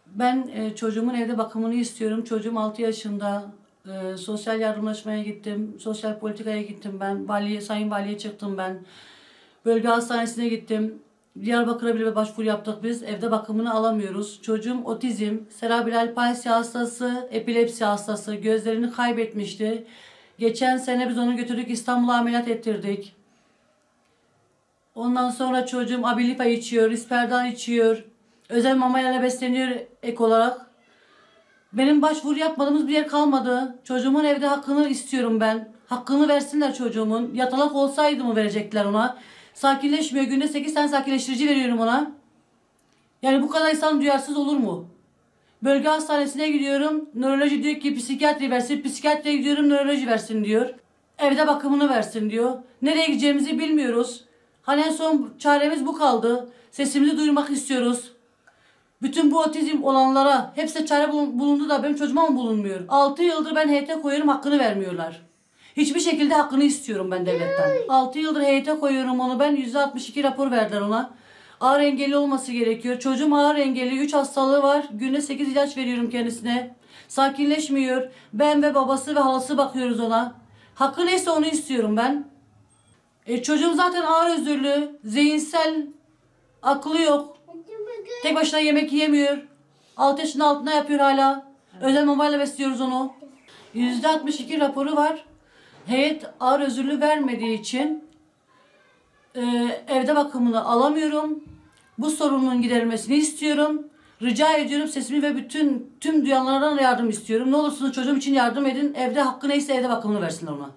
Ben çocuğumun evde bakımını istiyorum. Çocuğum 6 yaşında. Sosyal yardımlaşmaya gittim. Sosyal politikaya gittim ben. Sayın Vali'ye çıktım ben. Bölge hastanesine gittim. Diyarbakır'a bile başvuru yaptık biz. Evde bakımını alamıyoruz. Çocuğum otizm, serebral palsi hastası, epilepsi hastası. Gözlerini kaybetmişti. Geçen sene biz onu götürdük, İstanbul'a ameliyat ettirdik. Ondan sonra çocuğum Abilifa içiyor, Risperidon içiyor. Özel mamayla besleniyor ek olarak. Benim başvuru yapmadığımız bir yer kalmadı. Çocuğumun evde hakkını istiyorum ben. Hakkını versinler çocuğumun. Yatalak olsaydı mı verecekler ona? Sakinleşmiyor. Günde 8 tane sakinleştirici veriyorum ona. Yani bu kadar insan duyarsız olur mu? Bölge hastanesine gidiyorum. Nöroloji diyor ki psikiyatri versin. Psikiyatriye gidiyorum, nöroloji versin diyor. Evde bakımını versin diyor. Nereye gideceğimizi bilmiyoruz. Hani en son çaremiz bu kaldı. Sesimizi duyurmak istiyoruz. Bütün bu otizm olanlara hepsi çare bulundu da benim çocuğuma mı bulunmuyor? 6 yıldır ben heyete koyuyorum, hakkını vermiyorlar. Hiçbir şekilde hakkını istiyorum ben devletten. 6 yıldır heyete koyuyorum onu ben. %62 rapor verdiler ona. Ağır engelli olması gerekiyor. Çocuğum ağır engelli, 3 hastalığı var. Günde 8 ilaç veriyorum kendisine. Sakinleşmiyor. Ben ve babası ve halası bakıyoruz ona. Hakkı neyse onu istiyorum ben. Çocuğum zaten ağır özürlü, zihinsel, aklı yok. Tek başına yemek yiyemiyor. 6 yaşının altına yapıyor hala. Özel mamayla besliyoruz onu. %62 raporu var. Heyet ağır özürlü vermediği için evde bakımını alamıyorum. Bu sorunun giderilmesini istiyorum. Rica ediyorum, sesimi ve tüm duyanlardan yardım istiyorum. Ne olursunuz çocuğum için yardım edin. Evde hakkı neyse evde bakımını versinler ona.